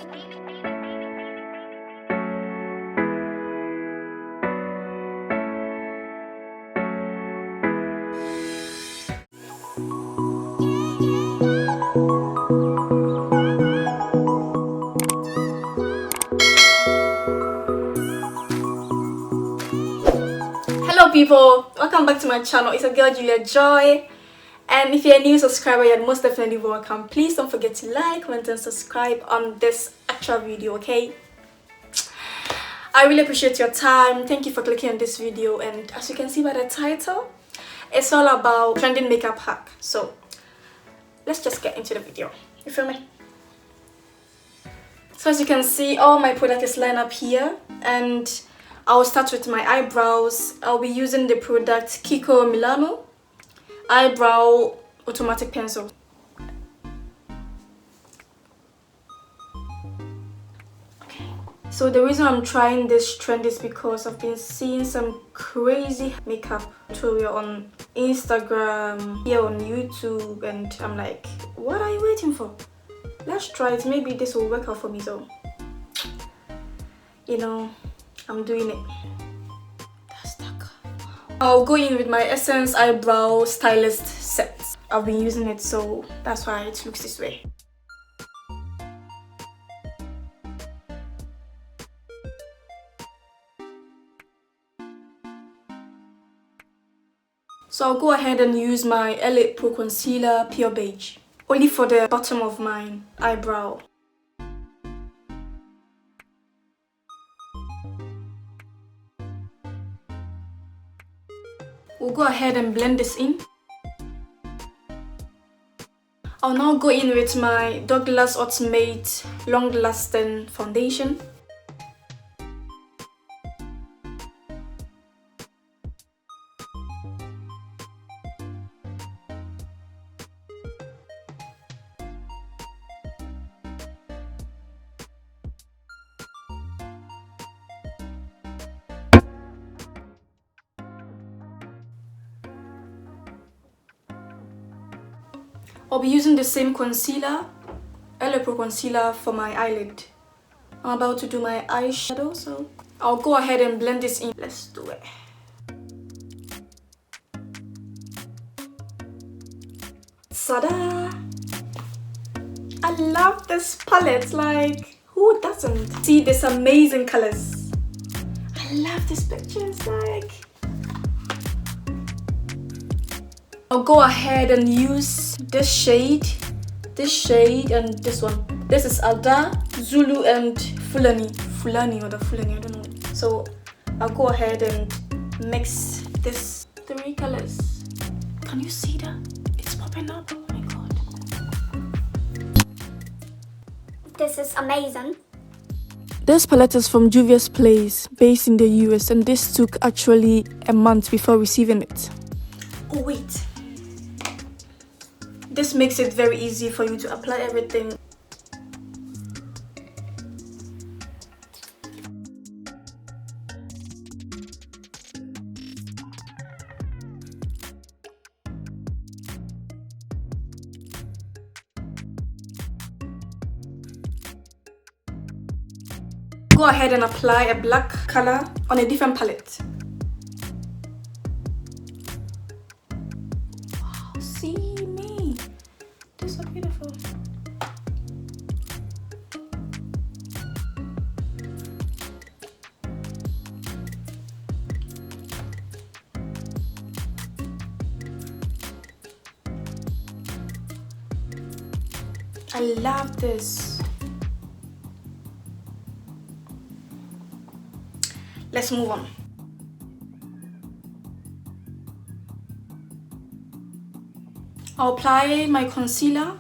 Hello people, welcome back to my channel. It's a girl, Juliette Joy, and if you're a new subscriber, you're most definitely welcome. Please don't forget to like, comment and subscribe on this actual video, okay? I really appreciate your time. Thank you for clicking on this video, and as you can see by the title, it's all about trending makeup hack. So let's just get into the video. You feel me? So as you can see, all my product is lined up here, and I'll start with my eyebrows. I'll be using the product Kiko Milano Eyebrow Automatic Pencil. Okay. So the reason I'm trying this trend is because I've been seeing some crazy makeup tutorial on Instagram, here on YouTube, and I'm like, what are you waiting for? Let's try it. Maybe this will work out for me. So, you know, I'm doing it. That's stuck. I'll go in with my Essence Eyebrow Stylist set. I've been using it, so that's why it looks this way. So I'll go ahead and use my LA Pro Concealer Pure Beige, only for the bottom of my eyebrow. We'll go ahead and blend this in. I'll now go in with my Douglas Ultimate Long Lasting Foundation. I'll be using the same concealer, LA Pro Concealer, for my eyelid. I'm about to do my eyeshadow, so I'll go ahead and blend this in. Let's do it. Ta-da! I love this palette, like, who doesn't? See these amazing colors. I love these pictures, like. I'll go ahead and use this shade, and this one. This is Ada, Zulu, and Fulani, I don't know. So I'll go ahead and mix these three colors. Can you see that? It's popping up. Oh my god. This is amazing. This palette is from Juvia's Place, based in the US, and this took actually a month before receiving it. Oh wait. This makes it very easy for you to apply everything. Go ahead and apply a black color on a different palette. Wow, see me. This is so beautiful. I love this. Let's move on. I'll apply my concealer.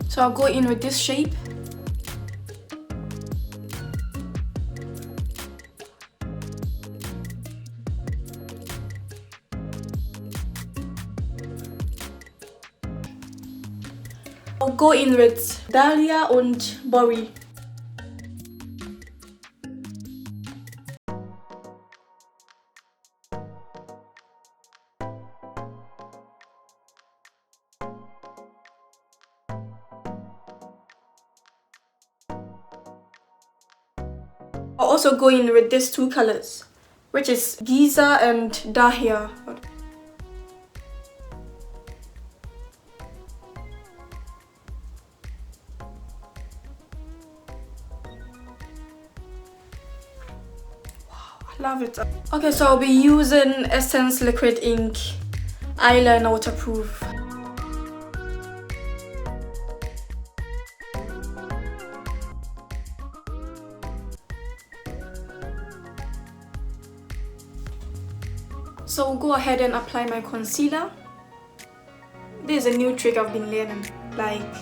So I'll go in with this shape. I'll go in with Dahlia und Borry. I'll also go in with these two colors, which is Giza and Dahlia. Love it. Okay, so I'll be using Essence Liquid Ink Eyeliner Waterproof. So I'll go ahead and apply my concealer. This is a new trick I've been learning. Like,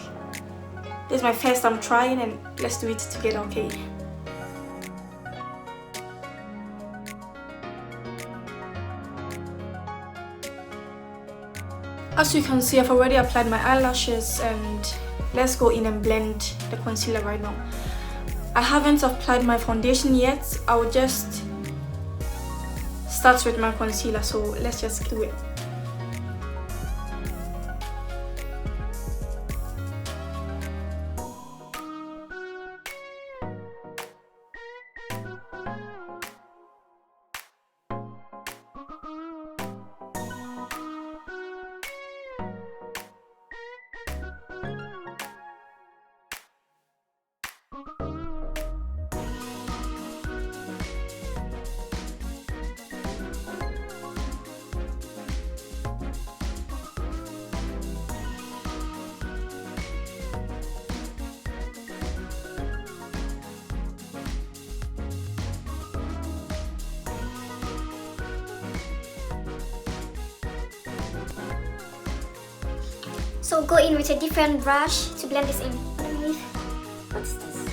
this is my first time trying, and let's do it together, okay? As you can see, I've already applied my eyelashes, and let's go in and blend the concealer right now. I haven't applied my foundation yet. I'll just start with my concealer, so let's just do it. So go in with a different brush to blend this in. What's this?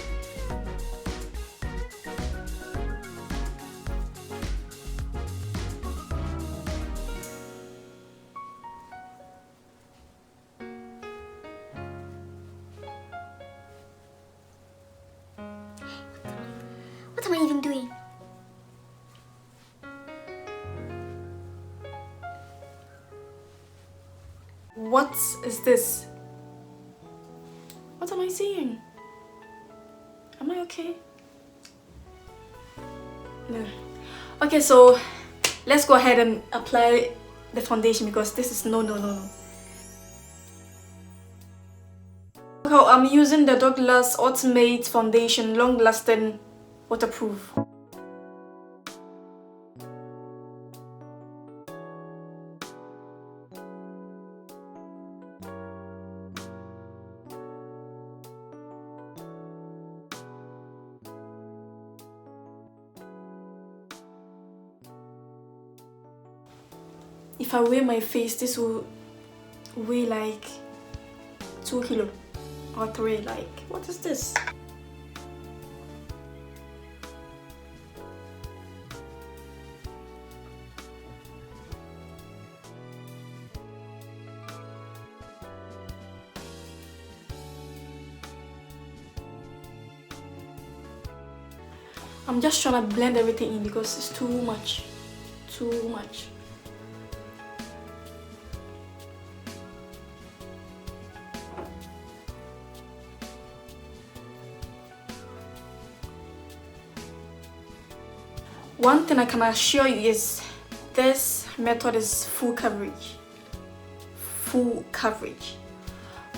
What am I even doing? What is this? What am I seeing? Am I okay? No. Okay, so let's go ahead and apply the foundation, because this is no. Okay, I'm using the Douglas Ultimate Foundation Long Lasting Waterproof. If I weigh my face, this will weigh like 2 kilo or 3. Like, what is this? I'm just trying to blend everything in because it's too much. One thing I can assure you is this method is full coverage.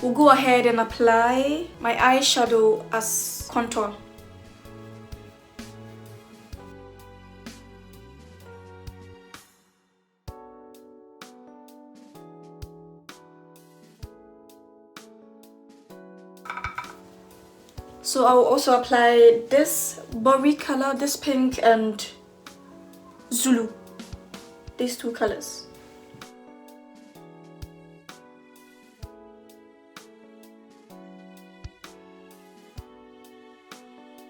We'll go ahead and apply my eyeshadow as contour. So I'll also apply this Borry color, this pink, and Zulu, these two colors.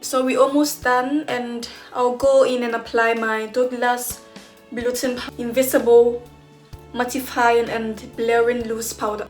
So we're almost done, and I'll go in and apply my Douglas Blue-Tint Invisible Mattifying and Blurring Loose Powder.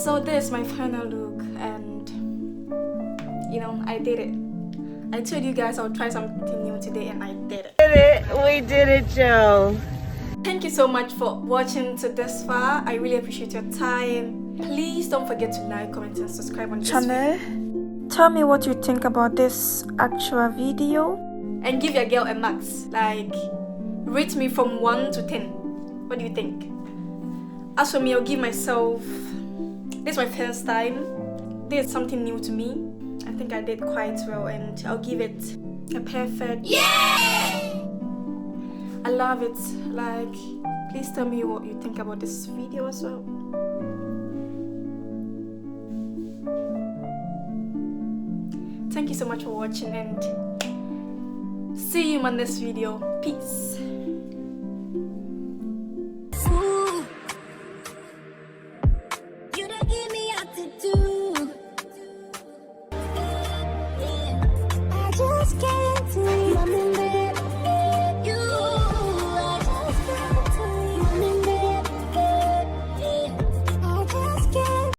So this is my final look, and you know, I did it. I told you guys I'll try something new today, and I did it. We did it, Joe. Thank you so much for watching to this far. I really appreciate your time. Please don't forget to like, comment, and subscribe on this channel. Tell me what you think about this actual video, and give your girl a max. Like, rate me from 1 to 10. What do you think? As for me, I'll give myself, this is my first time. This is something new to me. I think I did quite well, and I'll give it a perfect. Yeah! I love it. Like, please tell me what you think about this video as well. Thank you so much for watching, and see you in my next video. Peace. Ooh. You